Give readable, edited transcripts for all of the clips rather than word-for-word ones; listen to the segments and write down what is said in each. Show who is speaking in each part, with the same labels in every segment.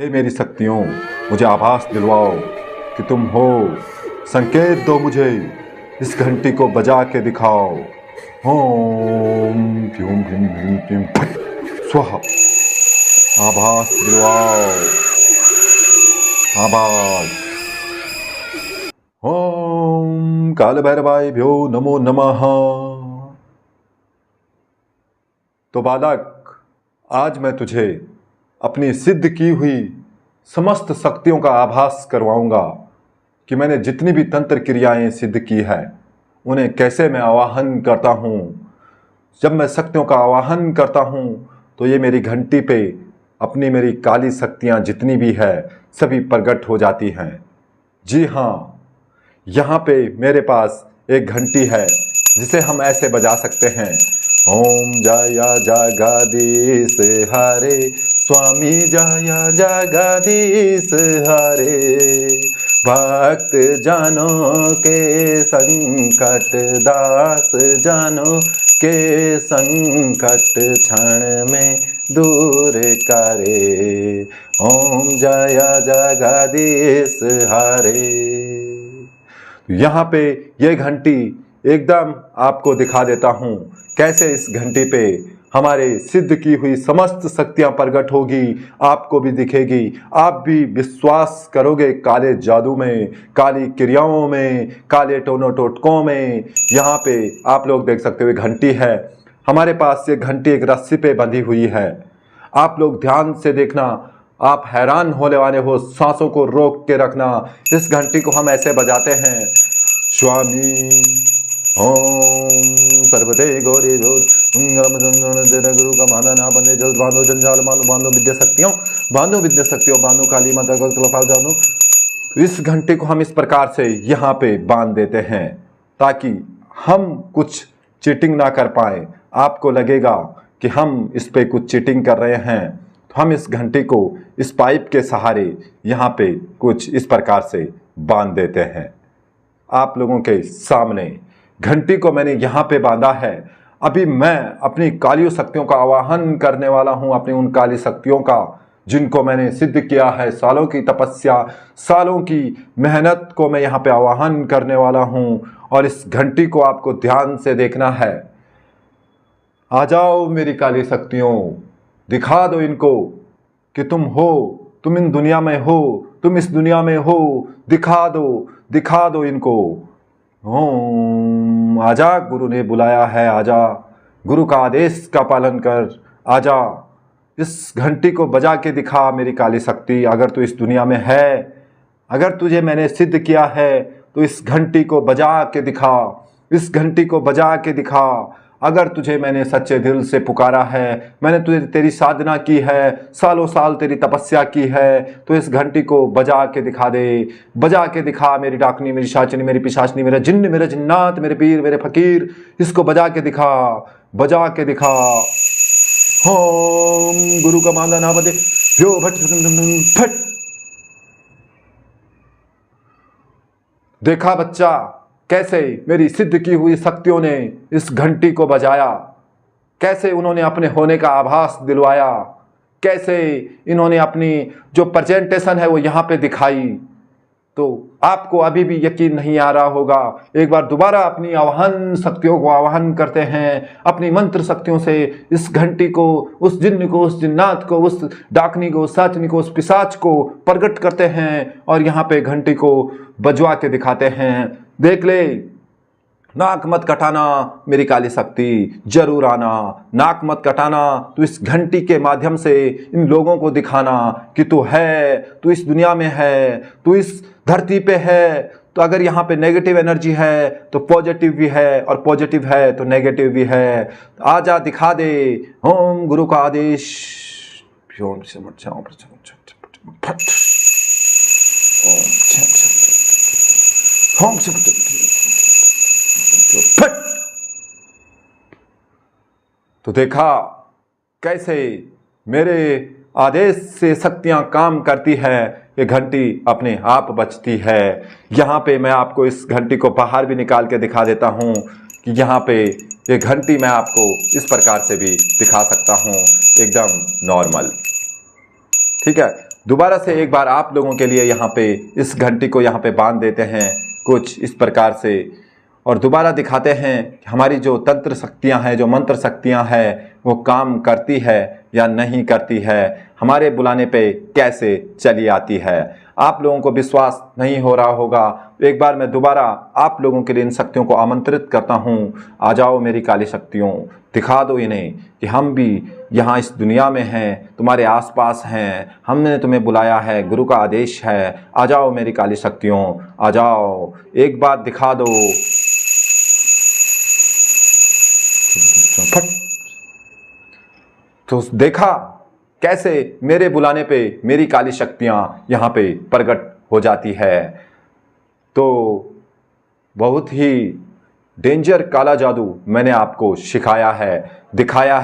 Speaker 1: हे मेरी शक्तियों, मुझे आभास दिलवाओ कि तुम हो। संकेत दो मुझे, इस घंटी को बजा के दिखाओ। ओम भ्यूम भ्यूम भ्यूम भ्यूम फट स्वाहा। आभास दिलवाओ, आभास। ओम काल भैरवाय भ्यो नमो नमः। तो बालक, आज मैं तुझे अपनी सिद्ध की हुई समस्त शक्तियों का आभास करवाऊंगा कि मैंने जितनी भी तंत्र क्रियाएं सिद्ध की है उन्हें कैसे मैं आवाहन करता हूँ। जब मैं शक्तियों का आवाहन करता हूँ तो ये मेरी घंटी पे अपनी मेरी काली शक्तियाँ जितनी भी है सभी प्रकट हो जाती हैं। जी हाँ, यहाँ पे मेरे पास एक घंटी है जिसे हम ऐसे बजा सकते हैं। ओम जय जगदीश हरे स्वामी जय जगदीश हरे। भक्त जनों के संकट दास जनों के संकट क्षण में दूर करे। ओम जय जगदीश हरे। यहाँ पे ये घंटी एकदम आपको दिखा देता हूँ कैसे इस घंटी पे हमारे सिद्ध की हुई समस्त शक्तियाँ प्रकट होगी, आपको भी दिखेगी। आप भी विश्वास करोगे काले जादू में, काली क्रियाओं में, काले टोनो टोटकों में। यहाँ पे आप लोग देख सकते हो घंटी है। हमारे पास ये घंटी एक रस्सी पे बंधी हुई है। आप लोग ध्यान से देखना, आप हैरान होने वाले हो। सांसों को रोक के रखना। इस घंटी को हम ऐसे बजाते हैं। स्वामी ओम सर्वते गौरी गुरु का माना ना बंदे जल्द बांधो जंजाल मानो बांधो विद्या शक्तियों बांधो विद्या शक्तियों बांधो काली माता को कृपा जानो। इस घंटे को हम इस प्रकार से यहाँ पे बांध देते हैं ताकि हम कुछ चीटिंग ना कर पाए। आपको लगेगा कि हम इस पे कुछ चीटिंग कर रहे हैं, तो हम इस घंटी को इस पाइप के सहारे यहाँ पे कुछ इस प्रकार से बांध देते हैं। आप लोगों के सामने घंटी को मैंने यहाँ पे बांधा है। अभी मैं अपनी काली शक्तियों का आवाहन करने वाला हूँ, अपनी उन काली शक्तियों का जिनको मैंने सिद्ध किया है। सालों की तपस्या, सालों की मेहनत को मैं यहाँ पे आवाहन करने वाला हूँ। और इस घंटी को आपको ध्यान से देखना है। आ जाओ मेरी काली शक्तियों, दिखा दो इनको कि तुम हो, तुम इन दुनिया में हो, तुम इस दुनिया में हो। दिखा दो इनको। ओम आजा, गुरु ने बुलाया है, आजा। गुरु का आदेश का पालन कर, आजा। इस घंटी को बजा के दिखा मेरी काली शक्ति। अगर तू इस दुनिया में है, अगर तुझे मैंने सिद्ध किया है तो इस घंटी को बजा के दिखा। इस घंटी को बजा के दिखा। अगर तुझे मैंने सच्चे दिल से पुकारा है, मैंने तुझे तेरी साधना की है, सालों साल तेरी तपस्या की है, तो इस घंटी को बजा के दिखा दे। बजा के दिखा मेरी डाकनी, मेरी शाचनी, मेरी पिशाचनी, मेरा जिन्न, मेरा जिन्नात, मेरे पीर, मेरे फकीर। इसको बजा के दिखा, बजा के दिखा। ओम गुरु का मांदा ना बदे भ्यो भट फट। देखा बच्चा, कैसे मेरी सिद्ध की हुई शक्तियों ने इस घंटी को बजाया, कैसे उन्होंने अपने होने का आभास दिलवाया, कैसे इन्होंने अपनी जो प्रेजेंटेशन है वो यहाँ पे दिखाई। तो आपको अभी भी यकीन नहीं आ रहा होगा। एक बार दोबारा अपनी आवाहन शक्तियों को आवाहन करते हैं, अपनी मंत्र शक्तियों से इस घंटी को, उस जिन्न को, उस जिन्नात को, उस डाकनी को, उस साचनी को, उस पिशाच को प्रकट करते हैं और यहाँ पे घंटी को बजवा के दिखाते हैं। देख ले, नाक मत कटाना मेरी काली शक्ति, जरूर आना। नाक मत कटाना, तू इस घंटी के माध्यम से इन लोगों को दिखाना कि तू है, तू इस दुनिया में है, तू इस धरती पे है। तो अगर यहाँ पे नेगेटिव एनर्जी है तो पॉजिटिव भी है, और पॉजिटिव है तो नेगेटिव भी है। आजा, दिखा दे। ओम गुरु का आदेश। तो देखा कैसे मेरे आदेश से शक्तियां काम करती है। ये घंटी अपने आप बजती है। यहाँ पे मैं आपको इस घंटी को बाहर भी निकाल के दिखा देता हूँ कि यहाँ पे ये घंटी मैं आपको इस प्रकार से भी दिखा सकता हूँ, एकदम नॉर्मल। ठीक है, दोबारा से एक बार आप लोगों के लिए यहाँ पे इस घंटी को यहाँ पे बांध देते हैं कुछ इस प्रकार से, और दोबारा दिखाते हैं हमारी जो तंत्र शक्तियाँ हैं, जो मंत्र शक्तियाँ हैं, वो काम करती है या नहीं करती है, हमारे बुलाने पे कैसे चली आती है। आप लोगों को विश्वास नहीं हो रहा होगा, एक बार मैं दोबारा आप लोगों के लिए इन शक्तियों को आमंत्रित करता हूँ। आ जाओ मेरी काली शक्तियों, दिखा दो इन्हें कि हम भी यहाँ इस दुनिया में हैं, तुम्हारे आसपास हैं, हमने तुम्हें बुलाया है, गुरु का आदेश है। आ जाओ मेरी काली शक्तियों, आ जाओ, एक बार दिखा दो। फट। तो देखा कैसे मेरे बुलाने पे मेरी काली शक्तियां यहाँ पे प्रकट हो जाती है। तो बहुत ही डेंजर काला जादू मैंने आपको दिखाया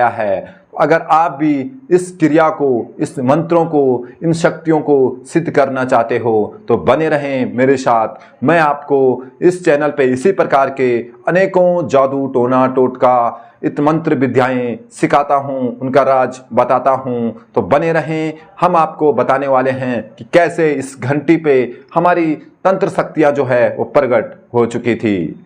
Speaker 1: है। अगर आप भी इस क्रिया को, इस मंत्रों को, इन शक्तियों को सिद्ध करना चाहते हो तो बने रहें मेरे साथ। मैं आपको इस चैनल पे इसी प्रकार के अनेकों जादू, टोना टोटका, इत मंत्र विद्याएं सिखाता हूँ, उनका राज बताता हूँ। तो बने रहें, हम आपको बताने वाले हैं कि कैसे इस घंटी पे हमारी तंत्र शक्तियाँ जो है वो प्रकट हो चुकी थी।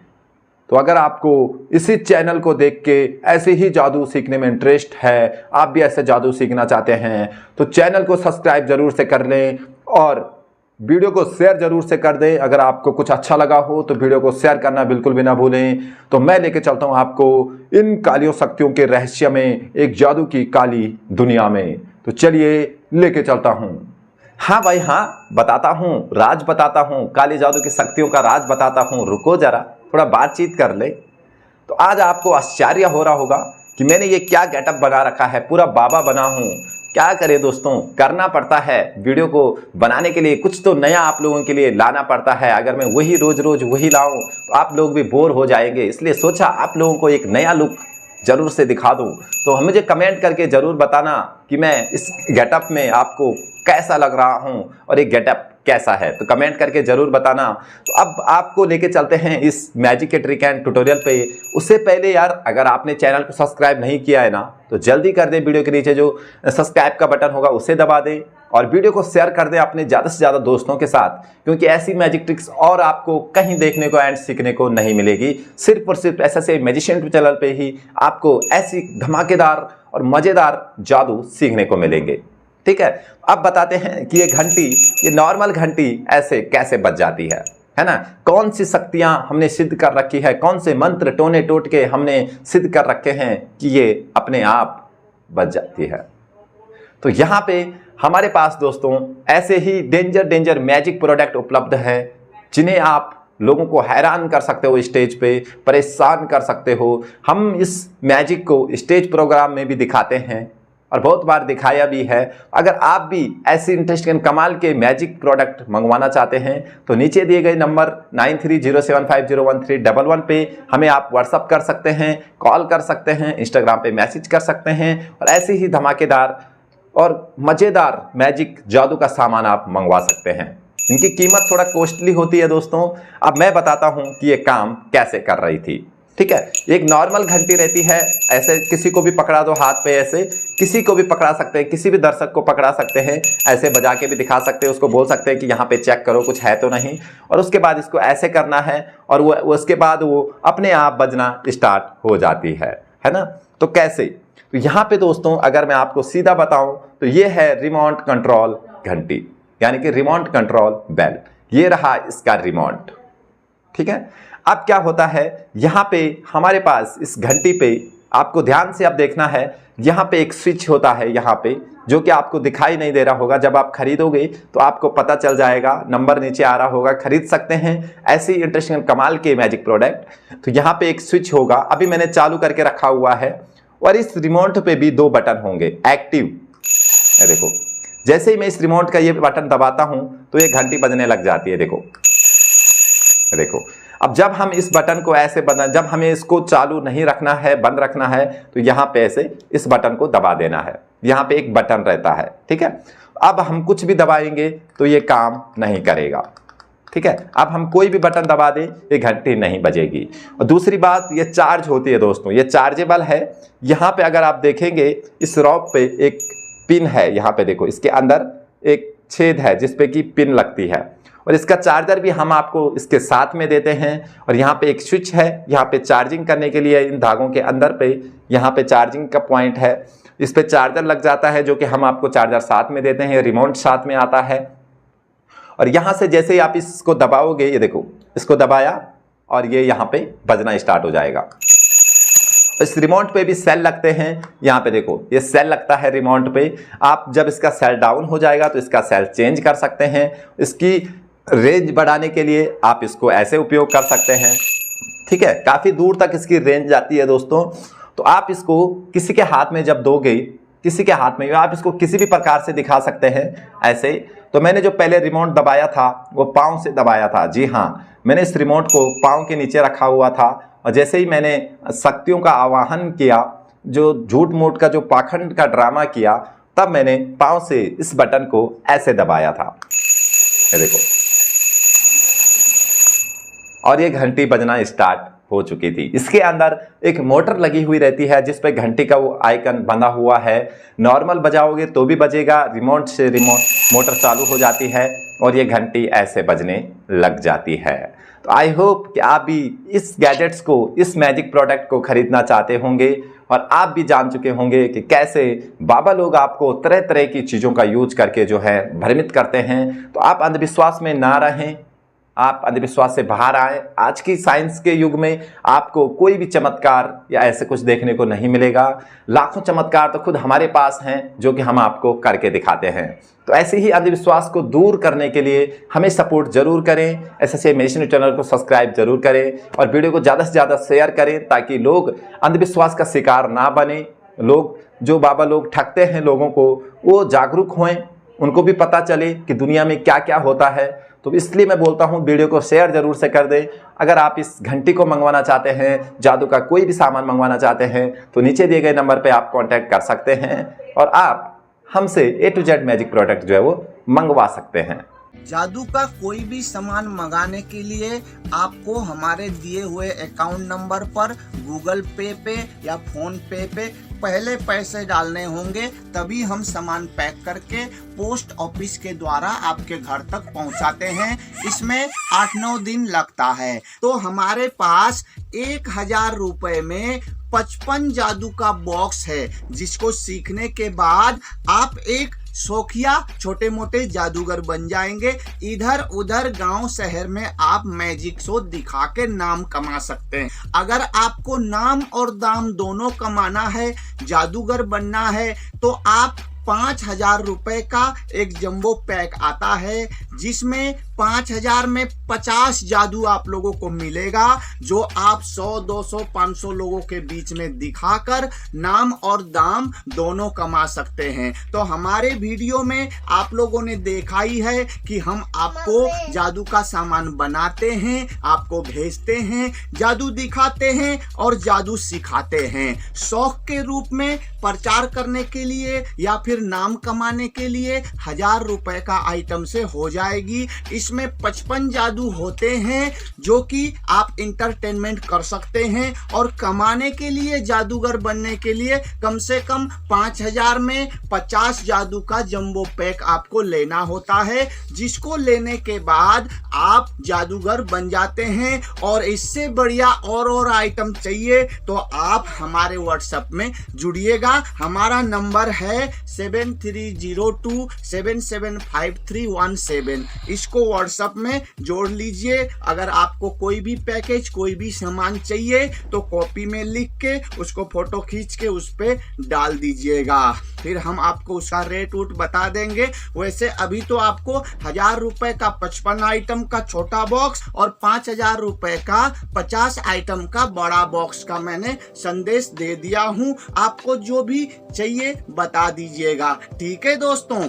Speaker 1: तो अगर आपको इसी चैनल को देख के ऐसे ही जादू सीखने में इंटरेस्ट है, आप भी ऐसे जादू सीखना चाहते हैं, तो चैनल को सब्सक्राइब जरूर से कर लें और वीडियो को शेयर जरूर से कर दें। अगर आपको कुछ अच्छा लगा हो तो वीडियो को शेयर करना बिल्कुल भी ना भूलें। तो मैं लेके चलता हूं आपको इन कालियों शक्तियों के रहस्य में, एक जादू की काली दुनिया में। तो चलिए लेके चलता हूं। हाँ भाई हाँ, बताता हूँ, राज बताता हूँ, काली जादू की शक्तियों का राज बताता हूँ। रुको जरा, थोड़ा बातचीत कर ले। तो आज आपको आश्चर्य हो रहा होगा कि मैंने ये क्या गेटअप बना रखा है, पूरा बाबा बना हूँ। क्या करें दोस्तों, करना पड़ता है। वीडियो को बनाने के लिए कुछ तो नया आप लोगों के लिए लाना पड़ता है। अगर मैं वही रोज रोज वही लाऊं तो आप लोग भी बोर हो जाएंगे, इसलिए सोचा आप लोगों को एक नया लुक जरूर से दिखा दूं। तो मुझे कमेंट करके जरूर बताना कि मैं इस गेटअप में आपको कैसा लग रहा हूं और ये गेटअप कैसा है, तो कमेंट करके जरूर बताना। तो अब आपको लेके चलते हैं इस मैजिक के ट्रिक एंड ट्यूटोरियल पे। उससे पहले यार, अगर आपने चैनल को सब्सक्राइब नहीं किया है ना, तो जल्दी कर दें। वीडियो के नीचे जो सब्सक्राइब का बटन होगा उसे दबा दें और वीडियो को शेयर कर दें अपने ज़्यादा से ज़्यादा दोस्तों के साथ, क्योंकि ऐसी मैजिक ट्रिक्स और आपको कहीं देखने को एंड सीखने को नहीं मिलेगी। सिर्फ और सिर्फ ऐसे मैजिशियन चैनल पे ही आपको ऐसी धमाकेदार और मज़ेदार जादू सीखने को मिलेंगे। ठीक है, अब बताते हैं कि ये घंटी, ये नॉर्मल घंटी ऐसे कैसे बज जाती है ना। कौन सी शक्तियां हमने सिद्ध कर रखी है, कौन से मंत्र टोने टोटके हमने सिद्ध कर रखे हैं कि ये अपने आप बज जाती है। तो यहाँ पे हमारे पास दोस्तों ऐसे ही डेंजर मैजिक प्रोडक्ट उपलब्ध हैं, जिन्हें आप लोगों को हैरान कर सकते हो, स्टेज पे परेशान कर सकते हो। हम इस मैजिक को स्टेज प्रोग्राम में भी दिखाते हैं और बहुत बार दिखाया भी है। अगर आप भी ऐसी इंटरेस्टिंग कमाल के मैजिक प्रोडक्ट मंगवाना चाहते हैं तो नीचे दिए गए नंबर 9307501311 पे हमें आप व्हाट्सअप कर सकते हैं, कॉल कर सकते हैं, इंस्टाग्राम पे मैसेज कर सकते हैं और ऐसे ही धमाकेदार और मज़ेदार मैजिक जादू का सामान आप मंगवा सकते हैं। इनकी कीमत थोड़ा कॉस्टली होती है दोस्तों। अब मैं बताता हूँ कि ये काम कैसे कर रही थी। ठीक है, एक नॉर्मल घंटी रहती है, ऐसे किसी को भी पकड़ा दो हाथ पे, ऐसे किसी को भी पकड़ा सकते हैं, किसी भी दर्शक को पकड़ा सकते हैं, ऐसे बजा के भी दिखा सकते हैं, उसको बोल सकते हैं कि यहाँ पे चेक करो कुछ है तो नहीं, और उसके बाद इसको ऐसे करना है और वो उसके बाद वो अपने आप बजना स्टार्ट हो जाती है ना। तो कैसे, तो यहाँ पे दोस्तों अगर मैं आपको सीधा बताऊं तो ये है रिमोट कंट्रोल घंटी, यानी कि रिमोट कंट्रोल बेल। ये रहा इसका रिमोट। ठीक है, अब क्या होता है, यहाँ पे हमारे पास इस घंटी पे आपको ध्यान से अब देखना है, यहाँ पे एक स्विच होता है यहाँ पे, जो कि आपको दिखाई नहीं दे रहा होगा। जब आप खरीदोगे तो आपको पता चल जाएगा, नंबर नीचे आ रहा होगा, खरीद सकते हैं ऐसी इंटरेस्टिंग कमाल के मैजिक प्रोडक्ट। तो यहाँ पे एक स्विच होगा, अभी मैंने चालू करके रखा हुआ है, और इस रिमोट पे भी 2 बटन होंगे एक्टिव। देखो, जैसे ही मैं इस रिमोट का ये बटन दबाता हूं तो ये घंटी बजने लग जाती है। देखो, अब जब हम इस बटन को ऐसे जब हमें इसको चालू नहीं रखना है, बंद रखना है, तो यहाँ पे ऐसे इस बटन को दबा देना है। यहाँ पे एक बटन रहता है। ठीक है, अब हम कुछ भी दबाएंगे तो ये काम नहीं करेगा। ठीक है, अब हम कोई भी बटन दबा दें ये घंटी नहीं बजेगी। और दूसरी बात, ये चार्ज होती है दोस्तों, ये चार्जेबल है। यहाँ पे अगर आप देखेंगे इस रॉक पे एक
Speaker 2: पिन है, यहाँ पे देखो इसके अंदर एक छेद है जिसपे कि पिन लगती है, और इसका चार्जर भी हम आपको इसके साथ में देते हैं। और यहाँ पे एक स्विच है, यहाँ पे चार्जिंग करने के लिए इन धागों के अंदर पे यहाँ पे चार्जिंग का पॉइंट है, इस पे चार्जर लग जाता है जो कि हम आपको चार्जर साथ में देते हैं, रिमोट साथ में आता है। और यहाँ से जैसे ही आप इसको दबाओगे, ये देखो इसको दबाया और ये यहाँ पे बजना स्टार्ट हो जाएगा। इस रिमोट पे भी सेल लगते हैं, यहाँ पे देखो ये सेल लगता है रिमोट पे। आप जब इसका सेल डाउन हो जाएगा तो इसका सेल चेंज कर सकते हैं। इसकी रेंज बढ़ाने के लिए आप इसको ऐसे उपयोग कर सकते हैं, ठीक है, काफ़ी दूर तक इसकी रेंज जाती है दोस्तों। तो आप इसको किसी के हाथ में जब दोगे, किसी के हाथ में, आप इसको किसी भी प्रकार से दिखा सकते हैं ऐसे। तो मैंने जो पहले रिमोट दबाया था वो पाँव से दबाया था, जी हाँ, मैंने इस रिमोट को पाँव के नीचे रखा हुआ था, और जैसे ही मैंने शक्तियों का आवाहन किया, जो झूठ मूठ का जो पाखंड का ड्रामा किया, तब मैंने पाँव से इस बटन को ऐसे दबाया था, ये देखो, और ये घंटी बजना स्टार्ट हो चुकी थी। इसके अंदर एक मोटर लगी हुई रहती है जिस पे घंटी का वो आइकन बंधा हुआ है। नॉर्मल बजाओगे तो भी बजेगा, रिमोट से मोटर चालू हो जाती है और ये घंटी ऐसे बजने लग जाती है। तो आई होप कि आप भी इस गैजेट्स को, इस मैजिक प्रोडक्ट को खरीदना चाहते होंगे, और आप भी जान चुके होंगे कि कैसे बाबा लोग आपको तरह तरह की चीज़ों का यूज करके जो है भ्रमित करते हैं। तो आप अंधविश्वास में ना रहें, आप अंधविश्वास से बाहर आए। आज की साइंस के युग में आपको कोई भी चमत्कार या ऐसे कुछ देखने को नहीं मिलेगा। लाखों चमत्कार तो खुद हमारे पास हैं जो कि हम आपको करके दिखाते हैं। तो ऐसे ही अंधविश्वास को दूर करने के लिए हमें सपोर्ट जरूर करें। ऐसे मेडिसिन चैनल को सब्सक्राइब जरूर करें और वीडियो को ज़्यादा से ज़्यादा शेयर करें ताकि लोग अंधविश्वास का शिकार ना बने। लोग जो बाबा लोग ठगते हैं लोगों को, वो जागरूक हों, उनको भी पता चले कि दुनिया में क्या क्या होता है। तो इसलिए मैं बोलता हूँ वीडियो को शेयर जरूर से कर दें। अगर आप इस घंटी को मंगवाना चाहते हैं, जादू का कोई भी सामान मंगवाना चाहते हैं, तो नीचे दिए गए नंबर पे आप कांटेक्ट कर सकते हैं और आप हमसे A to Z magic product जो है वो मंगवा सकते हैं।
Speaker 3: जादू का कोई भी सामान मंगाने के लिए आपको हमारे दिए हुए अकाउंट नंबर पर गूगल पे या फोन पे पहले पैसे डालने होंगे, तभी हम सामान पैक करके पोस्ट ऑफिस के द्वारा आपके घर तक पहुंचाते हैं। इसमें 8-9 दिन लगता है। तो हमारे पास 1000 रुपए में 55 जादू का बॉक्स है, जिसको सीखने के बाद आप एक शौकिया छोटे मोटे जादूगर बन जाएंगे। इधर उधर गांव शहर में आप मैजिक शो दिखा के नाम कमा सकते हैं। अगर आपको नाम और दाम दोनों कमाना है, जादूगर बनना है, तो आप 5000 रुपए का एक जंबो पैक आता है, जिसमें 5000 में 50 जादू आप लोगों को मिलेगा, जो आप 100, 200, 500 लोगों के बीच में दिखाकर नाम और दाम दोनों कमा सकते हैं। तो हमारे वीडियो में आप लोगों ने देखा ही है कि हम आपको जादू का सामान बनाते हैं, आपको भेजते हैं, जादू दिखाते हैं और जादू सिखाते हैं। शौक के रूप में प्रचार करने के लिए या फिर नाम कमाने के लिए 1000 रुपए का आइटम से हो जाएगी। इसमें 55 जादू होते हैं जो कि आप इंटरटेनमेंट कर सकते हैं, और कमाने के लिए, जादूगर बनने के लिए कम से कम 5000 में 50 जादू का जंबो पैक आपको लेना होता है, जिसको लेने के बाद आप जादूगर बन जाते हैं। और इससे बढ़िया और आइटम चाहिए तो आप हमारे व्हाट्सएप में जुड़िएगा। हमारा नंबर है 7302775317। इसको व्हाट्सएप में जोड़ लीजिए। अगर आपको कोई भी पैकेज, कोई भी सामान चाहिए तो कॉपी में लिख के उसको फोटो खींच के उस पे डाल दीजिएगा, फिर हम आपको उसका रेट उट बता देंगे। वैसे अभी तो आपको 1000 रुपए का 55 आइटम का छोटा बॉक्स और 5000 रुपए का 50 आइटम का बड़ा बॉक्स का मैंने संदेश दे दिया हूं। आपको जो भी चाहिए बता दीजिएगा। ठीक है दोस्तों।